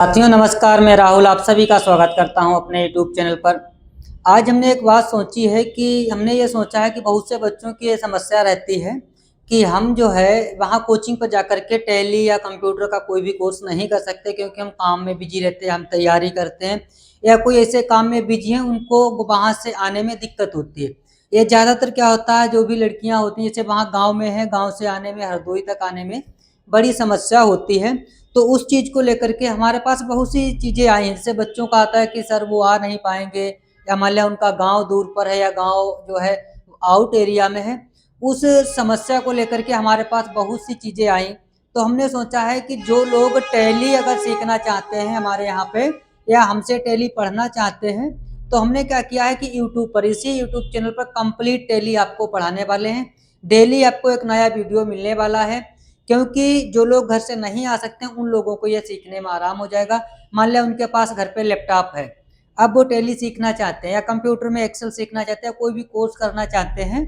साथियों नमस्कार, मैं राहुल आप सभी का स्वागत करता हूं अपने यूट्यूब चैनल पर। आज हमने एक बात सोची है कि हमने ये सोचा है कि बहुत से बच्चों की ये समस्या रहती है कि हम जो है वहाँ कोचिंग पर जाकर के टैली या कंप्यूटर का कोई भी कोर्स नहीं कर सकते, क्योंकि हम काम में बिजी रहते हैं, हम तैयारी करते हैं या कोई ऐसे काम में बिजी हैं, उनको वहाँ से आने में दिक्कत होती है। ये ज़्यादातर क्या होता है, जो भी लड़कियाँ होती हैं जैसे वहाँ गाँव में है, गाँव से आने में, हरदोई तक आने में बड़ी समस्या होती है। तो उस चीज़ को लेकर के हमारे पास बहुत सी चीज़ें आई हैं। जैसे बच्चों का आता है कि सर वो आ नहीं पाएंगे, या मान लिया उनका गांव दूर पर है या गांव जो है आउट एरिया में है। उस समस्या को लेकर के हमारे पास बहुत सी चीज़ें आई। तो हमने सोचा है कि जो लोग टैली अगर सीखना चाहते हैं हमारे यहाँ पे, या हमसे टैली पढ़ना चाहते हैं, तो हमने क्या किया है कि यूट्यूब पर, इसी यूट्यूब चैनल पर कंप्लीट टैली आपको पढ़ाने वाले हैं। डेली आपको एक नया वीडियो मिलने वाला है, क्योंकि जो लोग घर से नहीं आ सकते हैं उन लोगों को ये सीखने में आराम हो जाएगा। मान लिया उनके पास घर पे लैपटॉप है, अब वो टैली सीखना चाहते हैं या कंप्यूटर में एक्सेल सीखना चाहते हैं, कोई भी कोर्स करना चाहते हैं,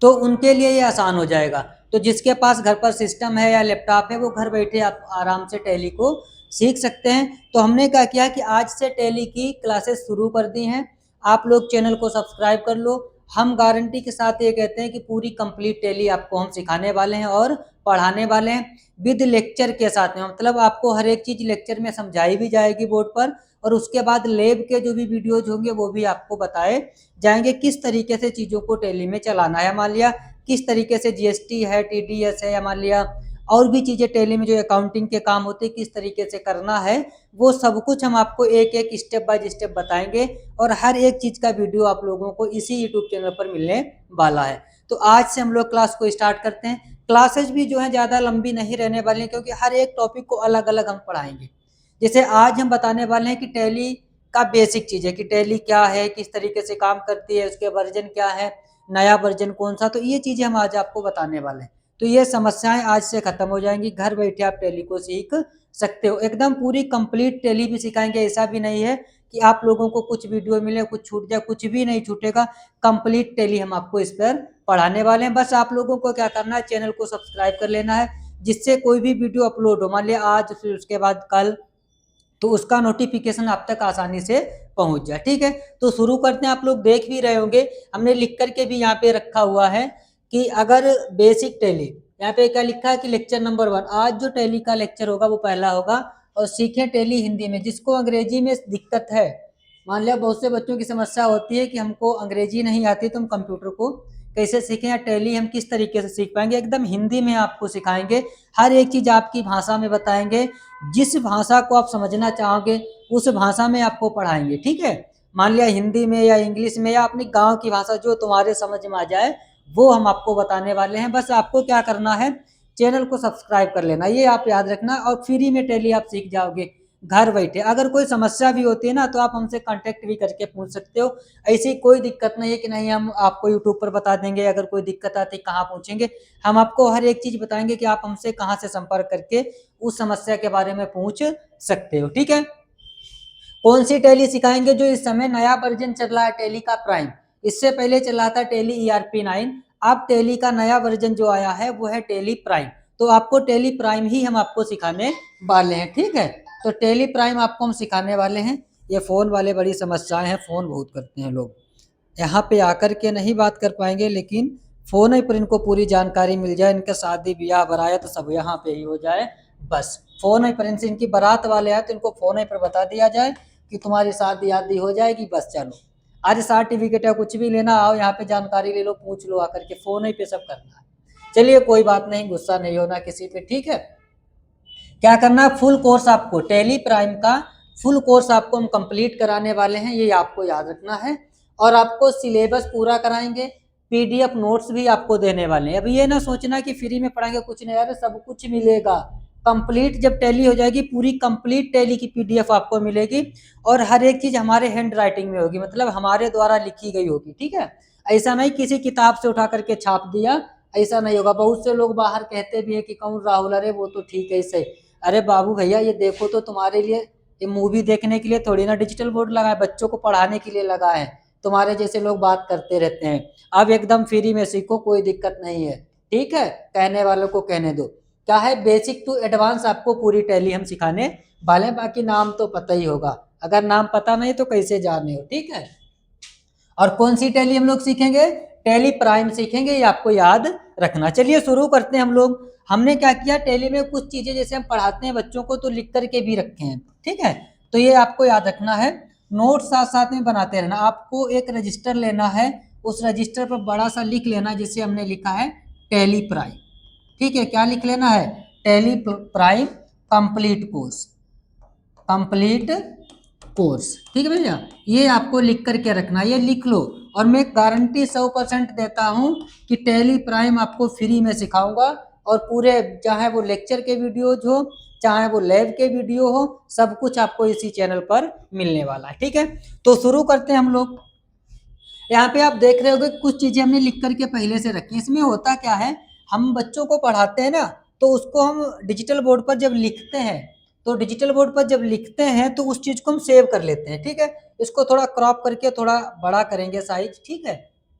तो उनके लिए ये आसान हो जाएगा। तो जिसके पास घर पर सिस्टम है या लैपटॉप है, वो घर बैठे आप आराम से टैली को सीख सकते हैं। तो हमने क्या किया कि आज से टैली की क्लासेस शुरू कर दी हैं। आप लोग चैनल को सब्सक्राइब कर लो। हम गारंटी के साथ ये कहते हैं कि पूरी कंप्लीट टैली आपको हम सिखाने वाले हैं और पढ़ाने वाले हैं, विद लेक्चर के साथ में। मतलब आपको हर एक चीज़ लेक्चर में समझाई भी जाएगी बोर्ड पर, और उसके बाद लैब के जो भी वीडियोज होंगे वो भी आपको बताए जाएंगे किस तरीके से चीज़ों को टैली में चलाना है। मान लिया किस तरीके से जीएसटी है, टीडीएस है, या मान लिया और भी चीज़ें टैली में जो अकाउंटिंग के काम होते हैं किस तरीके से करना है, वो सब कुछ हम आपको एक एक स्टेप बाय स्टेप बताएंगे। और हर एक चीज़ का वीडियो आप लोगों को इसी यूट्यूब चैनल पर मिलने वाला है। तो आज से हम लोग क्लास को स्टार्ट करते हैं। क्लासेज भी जो है ज़्यादा लंबी नहीं रहने वाली हैं, क्योंकि हर एक टॉपिक को अलग अलग हम पढ़ाएंगे। जैसे आज हम बताने वाले हैं कि टैली का बेसिक चीज़ है कि टैली क्या है, किस तरीके से काम करती है, उसके वर्जन क्या है, नया वर्जन कौन सा, तो ये चीज़ें हम आज आपको बताने वाले हैं। तो ये समस्याएं आज से ख़त्म हो जाएंगी, घर बैठे आप टैली को सीख सकते हो। एकदम पूरी कंप्लीट टैली भी सिखाएंगे, ऐसा भी नहीं है कि आप लोगों को कुछ वीडियो मिले कुछ छूट जाए, कुछ भी नहीं छूटेगा। कंप्लीट टैली हम आपको इस पर पढ़ाने वाले हैं। बस आप लोगों को क्या करना है, चैनल को सब्सक्राइब कर लेना है, जिससे कोई भी वीडियो अपलोड हो, मान लिया आज, फिर उसके बाद कल, तो उसका नोटिफिकेशन आप तक आसानी से पहुंच जाए। ठीक है, तो शुरू करते हैं। आप लोग देख भी रहे होंगे, हमने लिख करके भी यहाँ पे रखा हुआ है कि अगर बेसिक टैली, यहाँ पे क्या लिखा है कि लेक्चर नंबर 1, आज जो टैली का लेक्चर होगा वो पहला होगा। और सीखें टैली हिंदी में। जिसको अंग्रेजी में दिक्कत है, मान लिया बहुत से बच्चों की समस्या होती है कि हमको अंग्रेजी नहीं आती तो हम कंप्यूटर को कैसे सीखें, या टैली हम किस तरीके से सीख पाएंगे, एकदम हिंदी में आपको सिखाएंगे। हर एक चीज़ आपकी भाषा में बताएंगे, जिस भाषा को आप समझना चाहोगे उस भाषा में आपको पढ़ाएंगे। ठीक है, मान लिया हिंदी में या इंग्लिश में या अपनी गांव की भाषा जो तुम्हारे समझ में आ जाए, वो हम आपको बताने वाले हैं। बस आपको क्या करना है, चैनल को सब्सक्राइब कर लेना, ये आप याद रखना, और फ्री में टैली आप सीख जाओगे घर बैठे। अगर कोई समस्या भी होती है ना, तो आप हमसे कांटेक्ट भी करके पूछ सकते हो। ऐसी कोई दिक्कत नहीं है कि नहीं हम आपको यूट्यूब पर बता देंगे, अगर कोई दिक्कत आती है कहाँ पूछेंगे, हम आपको हर एक चीज़ बताएंगे कि आप हमसे कहाँ से संपर्क करके उस समस्या के बारे में पूछ सकते हो। ठीक है, कौन सी टैली सिखाएंगे, जो इस समय नया वर्जन चल रहा है टैली का प्राइम। इससे पहले चला था टैली ERP9, अब टैली का नया वर्जन जो आया है वो है टैली प्राइम। तो आपको टैली प्राइम ही हम आपको सिखाने वाले हैं। ठीक है, तो टैली प्राइम आपको हम सिखाने वाले हैं। ये फ़ोन वाले बड़ी समस्याएं हैं, फ़ोन बहुत करते हैं लोग, यहाँ पे आकर के नहीं बात कर पाएंगे, लेकिन फ़ोन ही पर इनको पूरी जानकारी मिल जाए, इनका शादी ब्याह बरायत तो सब यहाँ पे ही हो जाए। बस फ़ोन ही पर, इनसे इनकी बारात वाले आए तो इनको फ़ोन ही पर बता दिया जाए कि तुम्हारी शादी आदि हो जाएगी, बस चलो आज सर्टिफिकेट है, कुछ भी लेना आओ यहाँ पे जानकारी ले लो, पूछ लो आकर के, फ़ोन ही पे सब करना है। चलिए कोई बात नहीं, गुस्सा नहीं होना किसी पे। ठीक है, क्या करना है, फुल कोर्स आपको टैली प्राइम का फुल कोर्स आपको हम कंप्लीट कराने वाले हैं, ये आपको याद रखना है। और आपको सिलेबस पूरा कराएंगे, PDF नोट्स भी आपको देने वाले हैं। अब ये ना सोचना कि फ्री में पढ़ाएंगे, कुछ नहीं, यार सब कुछ मिलेगा। कंप्लीट जब टैली हो जाएगी, पूरी कंप्लीट टैली की PDF आपको मिलेगी, और हर एक चीज़ हमारे हैंड राइटिंग में होगी, मतलब हमारे द्वारा लिखी गई होगी। ठीक है, ऐसा नहीं किसी किताब से उठा करके छाप दिया, ऐसा नहीं होगा। बहुत से लोग बाहर कहते भी है कि कौन राहुल, अरे वो तो ठीक है इसे, अरे बाबू भैया ये देखो तो तुम्हारे लिए, ये मूवी देखने के लिए थोड़ी ना डिजिटल बोर्ड लगा है, बच्चों को पढ़ाने के लिए लगा है। तुम्हारे जैसे लोग बात करते रहते हैं, अब एकदम फ्री में सीखो, कोई दिक्कत नहीं है। ठीक है, कहने वालों को कहने दो। क्या है, बेसिक टू एडवांस आपको पूरी टैली हम सिखाने वाले हैं। बाकी नाम तो पता ही होगा, अगर नाम पता नहीं तो कैसे जाने हो, ठीक है। और कौन सी टैली हम लोग सीखेंगे, टैली प्राइम सीखेंगे, ये आपको याद रखना। चलिए शुरू करते हैं हम लोग। हमने क्या किया, टैली में कुछ चीजें जैसे हम पढ़ाते हैं बच्चों को तो लिख करके भी रखे हैं, ठीक है। तो ये आपको याद रखना है, नोट साथ साथ में बनाते रहना। आपको एक रजिस्टर लेना है, उस रजिस्टर पर बड़ा सा लिख लेना, जिसे हमने लिखा है टैली प्राइम, ठीक है। क्या लिख लेना है, tally prime complete course, complete course, ठीक है भैया। ये आपको लिख करके रखना, ये लिख लो। और मैं गारंटी 100% देता हूँ कि टैली प्राइम आपको फ्री में सिखाऊंगा, और पूरे चाहे वो लेक्चर के वीडियोज हो, चाहे वो लैब के वीडियो हो, सब कुछ आपको इसी चैनल पर मिलने वाला है, ठीक है। तो शुरू करते हैं हम लोग। यहाँ पे आप देख रहे होगे कुछ चीजें हमने लिख करके पहले से रखी। इसमें होता क्या है, हम बच्चों को पढ़ाते हैं ना, तो उसको हम डिजिटल बोर्ड पर जब लिखते हैं, तो डिजिटल बोर्ड पर जब लिखते हैं तो उस चीज को हम सेव कर लेते हैं, ठीक है। इसको थोड़ा क्रॉप करके थोड़ा बड़ा करेंगे साइज, ठीक है,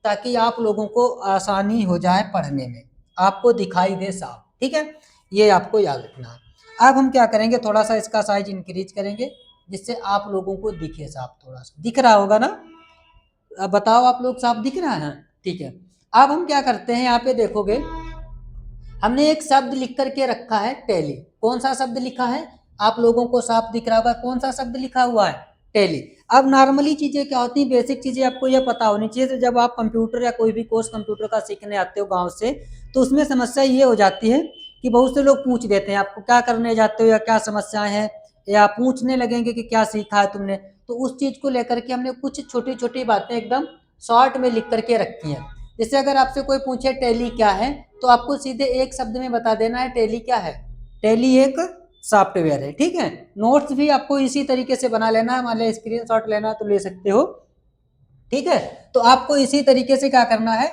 ताकि आप लोगों को आसानी हो जाए पढ़ने में, आपको दिखाई दे साफ, ठीक है। ये आपको याद रखना है। अब हम क्या करेंगे, थोड़ा सा इसका साइज इंक्रीज करेंगे, जिससे आप लोगों को दिखे साफ, थोड़ा सा दिख रहा होगा ना। अब बताओ आप लोग, साफ दिख रहा है, ठीक है। अब हम क्या करते हैं, यहाँ पे देखोगे हमने एक शब्द लिख करके रखा है टैली। कौन सा शब्द लिखा है, आप लोगों को साफ दिख रहा होगा, कौन सा शब्द लिखा हुआ है, टैली। अब नॉर्मली चीजें क्या होती हैं, बेसिक चीजें आपको ये पता होनी चाहिए। तो जब आप कंप्यूटर या कोई भी कोर्स कंप्यूटर का सीखने आते हो गांव से, तो उसमें समस्या ये हो जाती है कि बहुत से लोग पूछ देते हैं आपको क्या करने जाते हो या क्या समस्याएं हैं, या पूछने लगेंगे कि क्या सीखा है तुमने। तो उस चीज को लेकर के हमने कुछ छोटी छोटी बातें एकदम शॉर्ट में लिख करके रखी हैं। जैसे अगर आपसे कोई पूछे टैली क्या है, तो आपको सीधे एक शब्द में बता देना है टैली क्या है, टैली एक सॉफ्टवेयर है, ठीक है। नोट्स भी आपको इसी तरीके से बना लेना है, मान लिया स्क्रीनशॉट लेना तो ले सकते हो, ठीक है। तो आपको इसी तरीके से क्या करना है,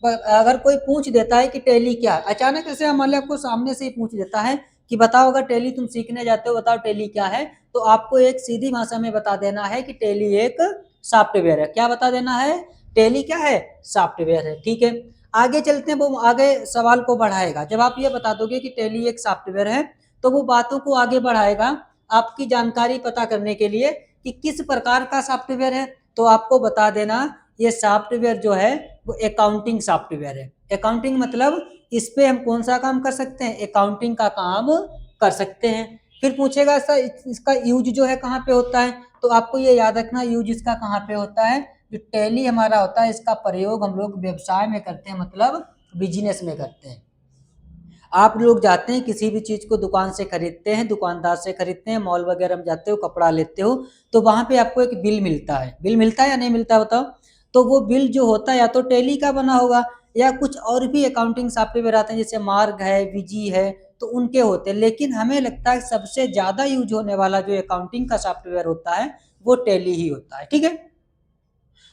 अगर कोई पूछ देता है कि टैली क्या है, अचानक ऐसे मान लिया आपको सामने से ही पूछ देता है कि बताओ अगर टैली तुम सीखने जाते हो, बताओ टैली क्या है, तो आपको एक सीधी भाषा में बता देना है कि टैली एक सॉफ्टवेयर है। क्या बता देना है, टैली क्या है, सॉफ्टवेयर है, ठीक है। आगे चलते हैं, वो आगे सवाल को बढ़ाएगा। जब आप ये बता दोगे कि टैली एक सॉफ्टवेयर है, तो वो बातों को आगे बढ़ाएगा आपकी जानकारी पता करने के लिए कि किस प्रकार का सॉफ्टवेयर है। तो आपको बता देना ये सॉफ्टवेयर जो है वो अकाउंटिंग सॉफ्टवेयर है। अकाउंटिंग मतलब इस पे हम कौन सा काम कर सकते हैं, अकाउंटिंग का काम कर सकते हैं। फिर पूछेगा इसका यूज जो है कहाँ पे होता है, तो आपको ये याद रखना यूज इसका कहाँ पे होता है। जो टैली हमारा होता है, इसका प्रयोग हम लोग व्यवसाय में करते हैं, मतलब बिजनेस में करते हैं। आप लोग जाते हैं किसी भी चीज को दुकान से खरीदते हैं, दुकानदार से खरीदते हैं, मॉल वगैरह में जाते हो कपड़ा लेते हो, तो वहां पे आपको एक बिल मिलता है। बिल मिलता है या नहीं मिलता बताओ। तो वो बिल जो होता है या तो टैली का बना होगा, या कुछ और भी अकाउंटिंग सॉफ्टवेयर आते हैं जैसे मार्ग है, विजी है, तो उनके होते हैं। लेकिन हमें लगता है सबसे ज्यादा यूज होने वाला जो अकाउंटिंग का सॉफ्टवेयर होता है वो टैली ही होता है, ठीक है।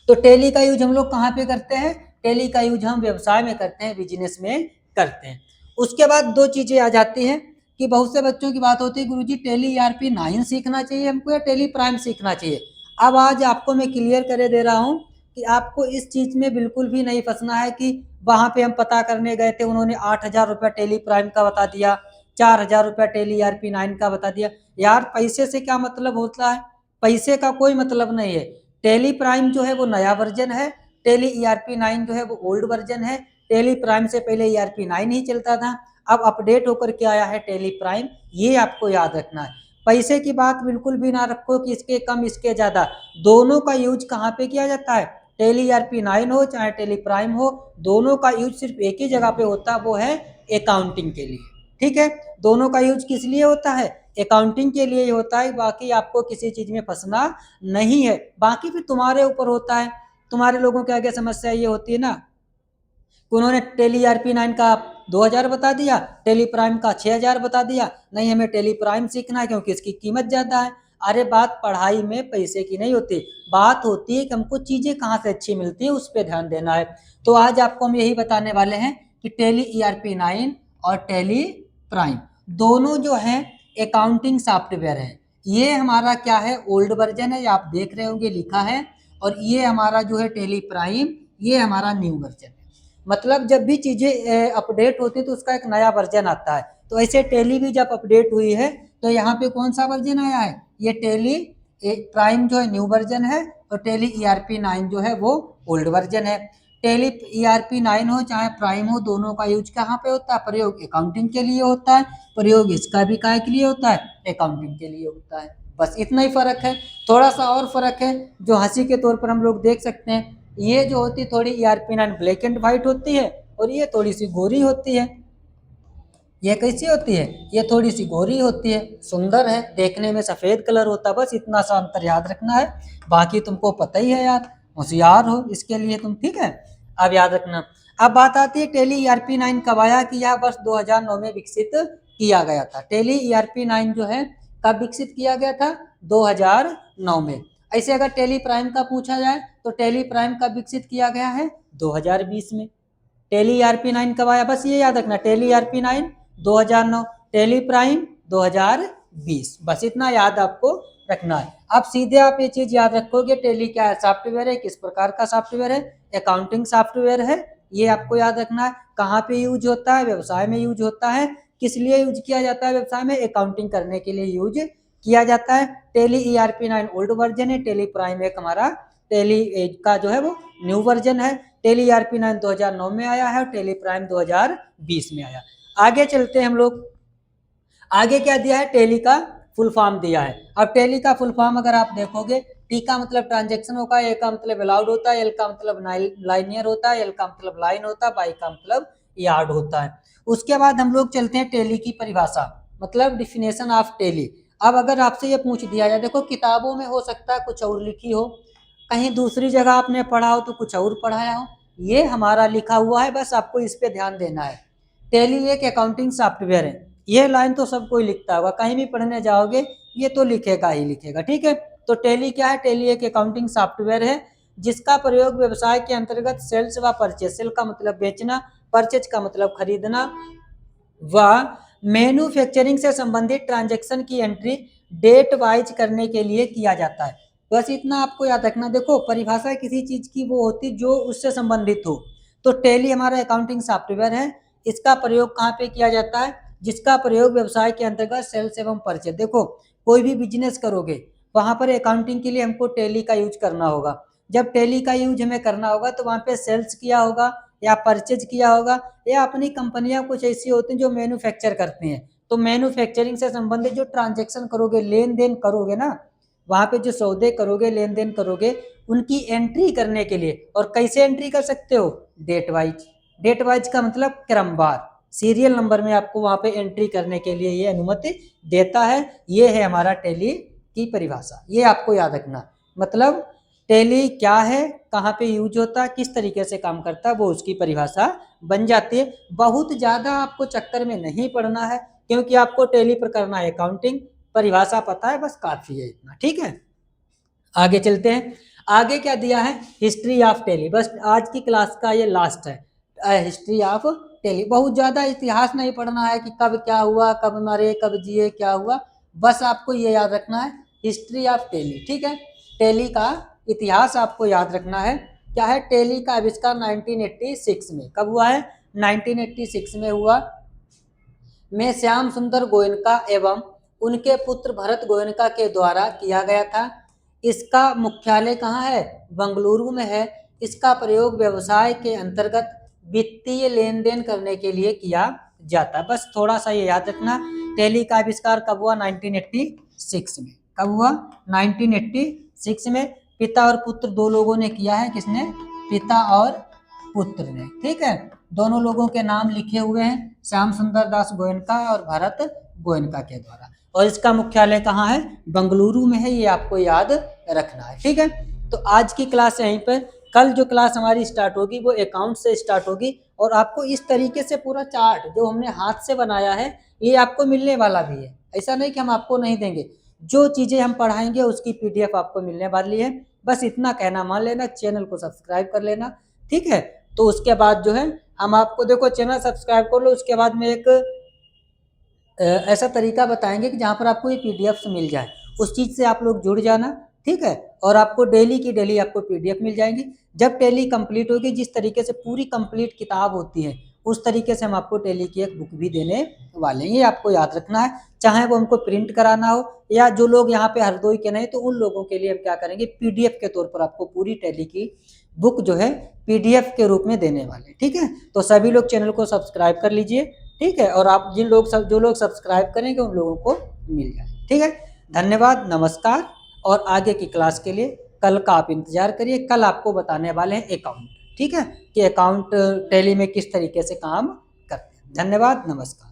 तो टैली का यूज हम लोग कहाँ पे करते हैं, टैली का यूज हम व्यवसाय में करते हैं, बिजनेस में करते हैं। उसके बाद दो चीजें आ जाती हैं कि बहुत से बच्चों की बात होती है गुरुजी टैली ईआरपी 9 सीखना चाहिए हमको या टैली प्राइम सीखना चाहिए। अब आज आपको मैं क्लियर करे दे रहा हूँ कि आपको इस चीज में बिल्कुल भी नहीं फंसना है कि वहां पे हम पता करने गए थे, उन्होंने 8,000 रुपया टैली प्राइम का बता दिया, 4,000 रुपया टैली ईआरपी 9 का बता दिया। यार पैसे से क्या मतलब होता है, पैसे का कोई मतलब नहीं है। टैली प्राइम जो है वो नया वर्जन है, टैली ईआरपी 9 जो है वो ओल्ड वर्जन है। टैली प्राइम से पहले ईआरपी 9 ही चलता था, अब अपडेट होकर के आया है टैली प्राइम, ये आपको याद रखना है। पैसे की बात बिल्कुल भी ना रखो कि इसके कम इसके ज्यादा, दोनों का यूज कहाँ पे किया जाता है, टैली ईआरपी 9 हो चाहे टैली प्राइम हो, दोनों का यूज सिर्फ एक ही जगह पे होता है, वो है अकाउंटिंग के लिए, ठीक है। दोनों का यूज किस लिए होता है, अकाउंटिंग के लिए ही होता है। बाकी आपको किसी चीज में फंसना नहीं है, बाकी फिर तुम्हारे ऊपर होता है। तुम्हारे लोगों के आगे समस्या ये होती है ना, उन्होंने टैली ईआरपी 9 का 2,000 बता दिया, टैली प्राइम का 6,000 बता दिया, नहीं हमें टैली प्राइम सीखना है क्योंकि इसकी कीमत ज्यादा है। अरे बात पढ़ाई में पैसे की नहीं होती, बात होती है कि हमको चीजें कहाँ से अच्छी मिलती है, उस पर ध्यान देना है। तो आज आपको हम यही बताने वाले हैं कि टैली ईआरपी 9 और टैली प्राइम दोनों जो है अकाउंटिंग सॉफ्टवेयर है। ये हमारा क्या है, ओल्ड वर्जन है, आप देख रहे होंगे लिखा है, और ये हमारा जो है टैली प्राइम, ये हमारा न्यू वर्जन है। मतलब जब भी चीज़ें अपडेट होती है तो उसका एक नया वर्जन आता है। तो ऐसे टैली भी जब अपडेट हुई है तो यहाँ पे कौन सा वर्जन आया है, ये टैली प्राइम जो है न्यू वर्जन है और टैली ERP9 जो है वो ओल्ड वर्जन है। टैली ERP9 हो चाहे प्राइम हो, दोनों का यूज कहाँ पे होता है, प्रयोग अकाउंटिंग के लिए होता है। प्रयोग इसका भी काय के लिए होता है, अकाउंटिंग के लिए होता है। बस इतना ही फर्क है। थोड़ा सा और फर्क है जो हंसी के तौर पर हम लोग देख सकते हैं, ये जो होती है थोड़ी ERP9 ब्लैक एंड व्हाइट होती है और ये थोड़ी सी गोरी होती है। ये कैसी होती है, ये थोड़ी सी गोरी होती है, सुंदर है, देखने में सफ़ेद कलर होता है। बस इतना सा अंतर याद रखना है, बाकी तुमको पता ही है यार, होशियार हो इसके लिए तुम, ठीक है। अब याद रखना। अब बात आती है टैली ERP9 कब आया, कि यह वर्ष 2009 में विकसित किया गया था। टैली ERP9 जो है कब विकसित किया गया था, 2009 में। ऐसे अगर टैली प्राइम का पूछा जाए तो टैली प्राइम कब विकसित किया गया है, 2020 में। टैली ERP9 कब आया, बस ये याद रखना, टैली ERP9 2009, टैली प्राइम 2020, बस इतना याद आपको रखना है। अब सीधे आप ये चीज याद रखोगे, टैली क्या है, सॉफ्टवेयर है, किस प्रकार का सॉफ्टवेयर है, अकाउंटिंग सॉफ्टवेयर है। ये आपको याद रखना है। कहाँ पे यूज होता है, व्यवसाय में यूज होता है। किस लिए यूज किया जाता है व्यवसाय में, अकाउंटिंग करने के लिए यूज किया जाता है। टैली ERP9 ओल्ड वर्जन है, टैली प्राइम एक हमारा टैली का जो है वो न्यू वर्जन है। टैली ERP9 2009 में आया है और टैली प्राइम 2020 में आया। आगे चलते हैं हम लोग। आगे क्या दिया है, टैली का फुल फॉर्म दिया है। अब टैली का फुल फॉर्म अगर आप देखोगे, टी का मतलब ट्रांजेक्शन होगा, ए का मतलब अलाउड होता है, एल का मतलब लाइनियर होता है, एल का मतलब लाइन होता है, बाई का मतलब यार्ड होता है। उसके बाद हम लोग चलते हैं टैली की परिभाषा, मतलब डिफिनेशन ऑफ टैली। अब अगर आपसे ये पूछ दिया जाए, देखो किताबों में हो सकता है कुछ और लिखी हो, कहीं दूसरी जगह आपने पढ़ा हो तो कुछ और पढ़ाया हो, ये हमारा लिखा हुआ है, बस आपको इस पे ध्यान देना है। टैली एक अकाउंटिंग सॉफ्टवेयर है, ये लाइन तो सब कोई लिखता होगा, कहीं भी पढ़ने जाओगे ये तो लिखेगा ही लिखेगा, ठीक है। तो टैली क्या है, टैली एक अकाउंटिंग सॉफ्टवेयर है जिसका प्रयोग व्यवसाय के अंतर्गत सेल्स व परचेज, सेल का मतलब बेचना, परचेज का मतलब खरीदना, व मैन्युफैक्चरिंग से संबंधित ट्रांजैक्शन की एंट्री डेट वाइज करने के लिए किया जाता है। बस इतना आपको याद रखना। देखो परिभाषा किसी चीज की वो होती जो उससे संबंधित हो। तो टैली हमारा अकाउंटिंग सॉफ्टवेयर है, इसका प्रयोग कहाँ पे किया जाता है, जिसका प्रयोग व्यवसाय के अंतर्गत सेल्स एवं परचेज। देखो कोई भी बिजनेस करोगे वहां पर अकाउंटिंग के लिए हमको टैली का यूज करना होगा। जब टैली का यूज हमें करना होगा तो वहां पे सेल्स किया होगा या परचेज किया होगा, या अपनी कंपनियां कुछ ऐसी होती हैं जो मैन्युफैक्चर करती हैं, तो मैन्युफैक्चरिंग से संबंधित जो ट्रांजेक्शन करोगे, लेन देन करोगे ना, वहां पे जो सौदे करोगे, लेन देन करोगे, उनकी एंट्री करने के लिए, और कैसे एंट्री कर सकते हो, डेट वाइज। डेट वाइज का मतलब क्रमवार, सीरियल नंबर में आपको वहां पे एंट्री करने के लिए ये अनुमति देता है। ये है हमारा टैली की परिभाषा, ये आपको याद रखना। मतलब टैली क्या है, कहाँ पे यूज होता है, किस तरीके से काम करता है, वो उसकी परिभाषा बन जाती है। बहुत ज़्यादा आपको चक्कर में नहीं पड़ना है, क्योंकि आपको टैली पर करना है अकाउंटिंग, परिभाषा पता है, बस काफ़ी है इतना, ठीक है। आगे चलते हैं। आगे क्या दिया है, हिस्ट्री ऑफ टैली। बस आज की क्लास का ये लास्ट है, हिस्ट्री ऑफ टैली। बहुत ज़्यादा इतिहास नहीं पढ़ना है कि कब क्या हुआ, कब मरे, कब जिए, क्या हुआ, बस आपको ये याद रखना है, हिस्ट्री ऑफ टैली, ठीक है। टैली का इतिहास आपको याद रखना है। क्या है, टैली का आविष्कार 1986 में, कब हुआ है, 1986 में हुआ, में श्याम सुंदर गोयनका एवं उनके पुत्र भरत गोयनका के द्वारा किया गया था। इसका मुख्यालय कहाँ है, बंगलुरु में है। इसका प्रयोग व्यवसाय के अंतर्गत वित्तीय लेन देन करने के लिए किया जाता है। बस थोड़ा सा ये याद रखना। टैली का आविष्कार कब हुआ, 1986 में। कब हुआ, 1986 में। पिता और पुत्र दो लोगों ने किया है, किसने, पिता और पुत्र ने, ठीक है। दोनों लोगों के नाम लिखे हुए हैं, श्याम सुंदर दास गोयनका और भरत गोयनका के द्वारा। और इसका मुख्यालय कहाँ है, बंगलुरु में है, ये आपको याद रखना है, ठीक है। तो आज की क्लास यहीं पर। कल जो क्लास हमारी स्टार्ट होगी वो अकाउंट से स्टार्ट होगी, और आपको इस तरीके से पूरा चार्ट जो हमने हाथ से बनाया है ये आपको मिलने वाला भी है। ऐसा नहीं कि हम आपको नहीं देंगे, जो चीज़ें हम पढ़ाएंगे उसकी PDF आपको मिलने वाली है। बस इतना कहना मान लेना, चैनल को सब्सक्राइब कर लेना, ठीक है। तो उसके बाद जो है हम आपको, देखो चैनल सब्सक्राइब कर लो, उसके बाद में एक ऐसा तरीका बताएंगे कि जहाँ पर आपको ये PDF मिल जाए, उस चीज़ से आप लोग जुड़ जाना, ठीक है। और आपको डेली की डेली आपको पीडीएफ मिल जाएंगी। जब टैली कंप्लीट होगी, जिस तरीके से पूरी कंप्लीट किताब होती है उस तरीके से हम आपको टैली की एक बुक भी देने वाले हैं, ये आपको याद रखना है। चाहे वो हमको प्रिंट कराना हो या जो लोग यहाँ पे हरदोई के नहीं, तो उन लोगों के लिए हम क्या करेंगे, पीडीएफ के तौर पर आपको पूरी टैली की बुक जो है पीडीएफ के रूप में देने वाले, ठीक है। तो सभी लोग चैनल को सब्सक्राइब कर लीजिए, ठीक है। और आप जो लोग सब्सक्राइब करेंगे उन लोगों को मिल जाए, ठीक है। धन्यवाद, नमस्कार। और आगे की क्लास के लिए कल का आप इंतजार करिए। कल आपको बताने वाले हैं अकाउंट, ठीक है, कि अकाउंट टैली में किस तरीके से काम करते हैं। धन्यवाद, नमस्कार।